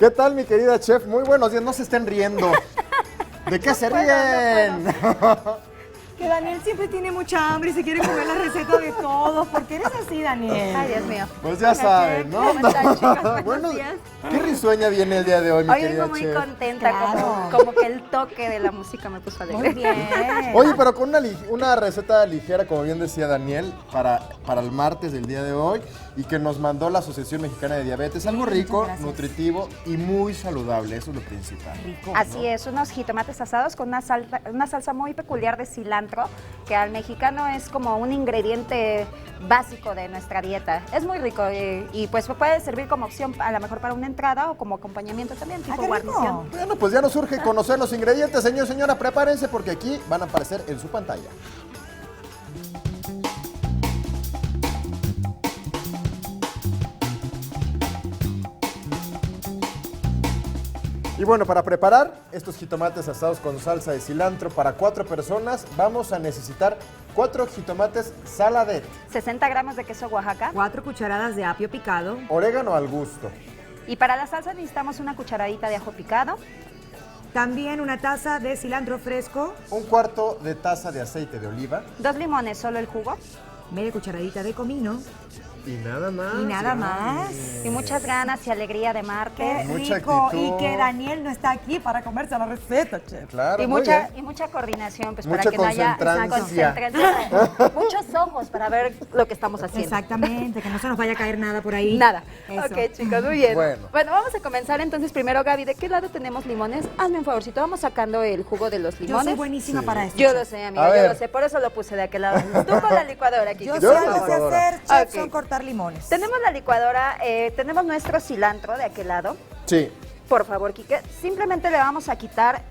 ¿Qué tal, mi querida chef? Muy buenos días, no se estén riendo. ¿De qué se ríen? Que Daniel siempre tiene mucha hambre y se quiere comer la receta de todos. ¿Por qué eres así, Daniel? Ay, Dios mío. Pues ya saben, ¿no? ¿Cómo están, chicos? Buenos Bueno, días. qué risueña viene el día de hoy, mi Hoy querida vengo muy chef. contenta, Claro. como que el toque de la música me puso alegre. Muy bien. Oye, pero con una receta ligera, como bien decía Daniel, para el martes del día de hoy y que nos mandó la Asociación Mexicana de Diabetes. Algo rico, muchas gracias. nutritivo y muy saludable, eso es lo principal. Rico, Así ¿no? es, unos jitomates asados con una salsa muy peculiar de cilantro, que al mexicano es como un ingrediente básico de nuestra dieta. Es muy rico y pues puede servir como opción a lo mejor para una entrada o como acompañamiento también, tipo qué rico. guarnición. Bueno, pues ya nos urge conocer los ingredientes, señor, señora, prepárense porque aquí van a aparecer en su pantalla. Y bueno, para preparar estos jitomates asados con salsa de cilantro para 4 personas, vamos a necesitar 4 jitomates saladet, 60 gramos de queso Oaxaca. 4 cucharadas de apio picado. orégano al gusto, Y para la salsa necesitamos una cucharadita de ajo picado, También una taza de cilantro fresco. 1/4 de taza de aceite de oliva 2 limones, solo el jugo, Media cucharadita de comino. y nada más. Y nada más. y muchas ganas y alegría de Qué martes. Mucha rico. actitud. Y que Daniel no está aquí para comerse la receta, chef. Claro, Y muy mucha, bien. y mucha coordinación, pues Mucha para que no haya concentrancia. concentración. Muchos ojos para ver lo que estamos haciendo. Exactamente, que no se nos vaya a caer nada por ahí. Nada. Eso. Ok, chicos, muy bien. Bueno. Vamos a comenzar entonces primero, Gaby. ¿De qué lado tenemos limones? Hazme un favorcito, vamos sacando el jugo de los Yo limones. soy buenísima Sí. para esto. Yo chef. lo sé, amiga, A yo ver. lo sé, por eso lo puse de aquel lado. Tú con la licuadora aquí. Yo que sé Yo por con la algo que favor. licuadora. hacer, chef, Ok. son cortar limones. Tenemos la licuadora, tenemos nuestro cilantro de aquel lado. Sí. Por favor, Quique, simplemente le vamos a quitar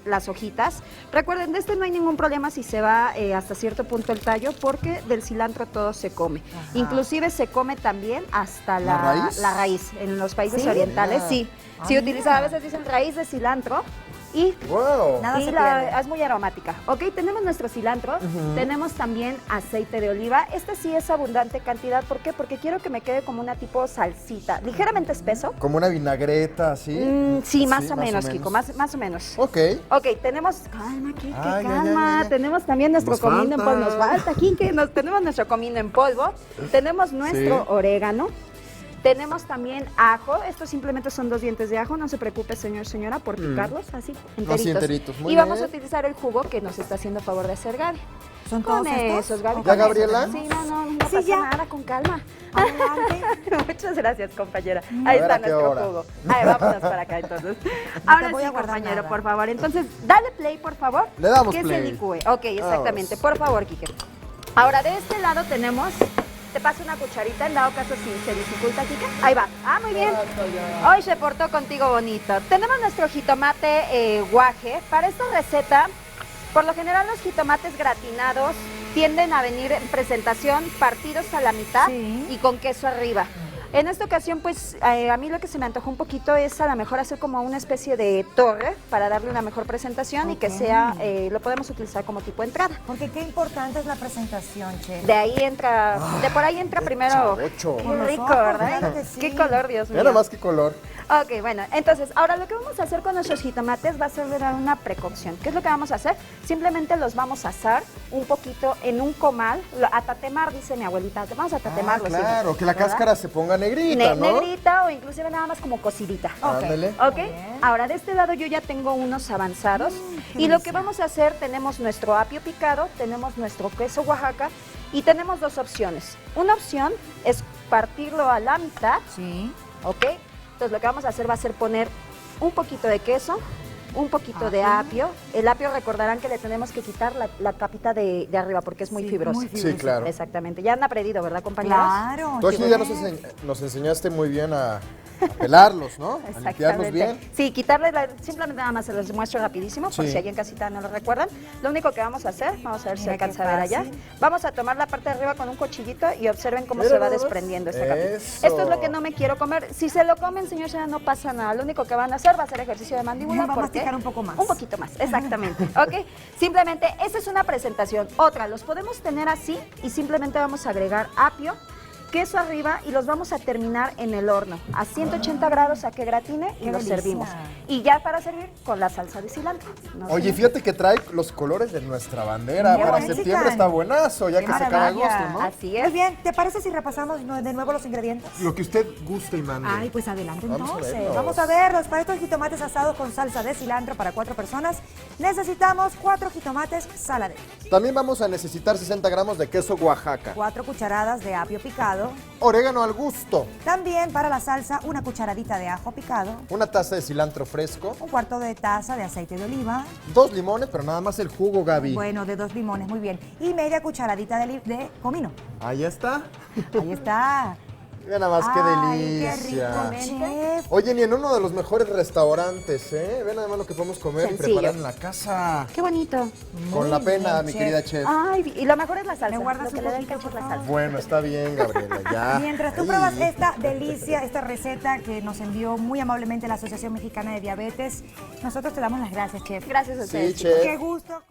las hojitas. Recuerden, de este no hay ningún problema si se va hasta cierto punto el tallo, porque del cilantro todo se come. Ajá. Inclusive se come también hasta ¿La raíz? la raíz. En los países ¿Sí? orientales, Ah. sí. Ah, Sí, mira. utilizan, a veces dicen raíz de cilantro y Wow. Nada y se la- pierde. es muy aromática. Ok, tenemos nuestro cilantro, tenemos también aceite de oliva. Este sí es abundante cantidad. ¿Por qué? Porque quiero que me quede como una tipo salsita, ligeramente espeso. Como una vinagreta, ¿sí? Sí, más o menos, Kiko, más o menos. Ok. Ok, tenemos, calma, Kike, Ay, calma. ya. Tenemos también nuestro Nos comino en polvo. falta. Nos falta, Kike. Tenemos nuestro comino en polvo. Tenemos nuestro Sí. orégano. Tenemos también ajo. Estos simplemente son 2 dientes de ajo. No se preocupe, señor, señora, por picarlos así, enteritos. enteritos, muy y vamos a bien. utilizar el jugo que nos está haciendo favor de hacer Gaby. ¿Son Con todos estos? esos, Gaby. Ok. ¿Ya, con Gabriela? esos. Sí, no Sí, pasa ya. nada, con calma. Adelante. Muchas gracias, compañera. A Ahí ver, ¿a está qué nuestro hora? jugo. Ahí, vámonos para acá entonces. Ahora voy sí, a guardar compañero, nada. por favor. Entonces, dale play, por favor. Le damos que play. se licúe. Ok, exactamente. Vamos. Por favor, Quique. Ahora, de este lado tenemos... Te paso una cucharita, en dado caso si se dificulta, Quique. Ahí va. Ah, muy bien. Hoy se portó contigo bonito. Tenemos nuestro jitomate guaje. Para esta receta, por lo general los jitomates gratinados tienden a venir en presentación partidos a la mitad Sí. y con queso arriba. En esta ocasión, pues, a mí lo que se me antojó un poquito es a lo mejor hacer como una especie de torre para darle una mejor presentación y que Ok. sea, lo podemos utilizar como tipo entrada. Porque qué importante es la presentación, chef. De ahí entra, de por ahí entra primero. chavocho. Qué Con los rico, ojos, ¿verdad? claro que sí. Qué color, Dios mío. Mira nada más que color. Ok, bueno, entonces, ahora lo que vamos a hacer con nuestros jitomates va a ser dar una precocción. ¿Qué es lo que vamos a hacer? Simplemente los vamos a asar un poquito en un comal, a tatemar, dice mi abuelita. Vamos a tatemar los Claro, que la ¿verdad? cáscara se ponga negrita, ¿no? Negrita o inclusive nada más como cocidita. Ándale. ¿Ok? bien. Ahora de este lado yo ya tengo unos avanzados qué y lo que delicia. vamos a hacer, tenemos nuestro apio picado, tenemos nuestro queso Oaxaca y tenemos 2 opciones. Una opción es partirlo a la mitad, Sí. ¿ok? Entonces lo que vamos a hacer va a ser poner un poquito de queso, un poquito de apio. El apio recordarán que le tenemos que quitar la capita de arriba porque es muy Sí, fibroso. muy Sí, claro. Exactamente. Ya han aprendido, ¿verdad, compañeros? Claro. Tú aquí chef. ya nos enseñaste muy bien a pelarlos, ¿no? A limpiarlos Exactamente. bien. Sí, quitarle, simplemente nada más se los muestro rapidísimo, por Sí. si alguien en casita no lo recuerdan. Lo único que vamos a hacer, vamos a ver si Mira qué alcanza a ver allá. fácil. Vamos a tomar la parte de arriba con un cuchillito y observen cómo Mira se va nada más. desprendiendo esta capita. Eso. Esto es lo que no me quiero comer. Si se lo comen, señor, ya no pasa nada. Lo único que van a hacer va a ser ejercicio de mandíbula. Va a porque- masticar un poco más. Un poquito más, exactamente. ¿Ok? Simplemente, esa es una presentación. Otra, los podemos tener así y simplemente vamos a agregar apio queso arriba y los vamos a terminar en el horno a 180 grados a que gratine y Qué los delicia. servimos. Y ya para servir con la salsa de cilantro. No sé. Oye, fíjate que trae los colores de nuestra bandera. Qué Para bonito. septiembre está buenazo, ya Qué que se acaba maravilla. agosto, ¿no? Así Muy es. bien, ¿te parece si repasamos de nuevo los ingredientes? Lo que usted guste y mande. Ay, pues adelante Vamos a entonces. verlos. Vamos a verlos. Para estos jitomates asados con salsa de cilantro para 4 personas, necesitamos 4 jitomates saladeros, También vamos a necesitar 60 gramos de queso Oaxaca. 4 cucharadas de apio picado. Orégano al gusto. También para la salsa, una cucharadita de ajo picado, Una taza de cilantro fresco. un cuarto de taza de aceite de oliva, 2 limones, pero nada más el jugo, Gaby. bueno, de 2 limones, muy bien, y media cucharadita de comino. Ahí está. Ahí está. Mira nada más, qué Ay, delicia. qué rico, chef. Oye, ni en uno de los mejores restaurantes, ¿eh? Ven nada más lo que podemos comer Sencillo. y preparar en la casa. Qué bonito. Con la Muy pena, bien, mi chef. querida chef. Ay, y lo mejor es la salsa. ¿Me guardas Lo que un le da el poquito, cacho es por la favor? salsa. Bueno, está bien, Gabriela, ya. Mientras tú Ay. pruebas esta delicia, esta receta que nos envió muy amablemente la Asociación Mexicana de Diabetes, nosotros te damos las gracias, chef. Gracias a ustedes. Sí, chef. Qué gusto.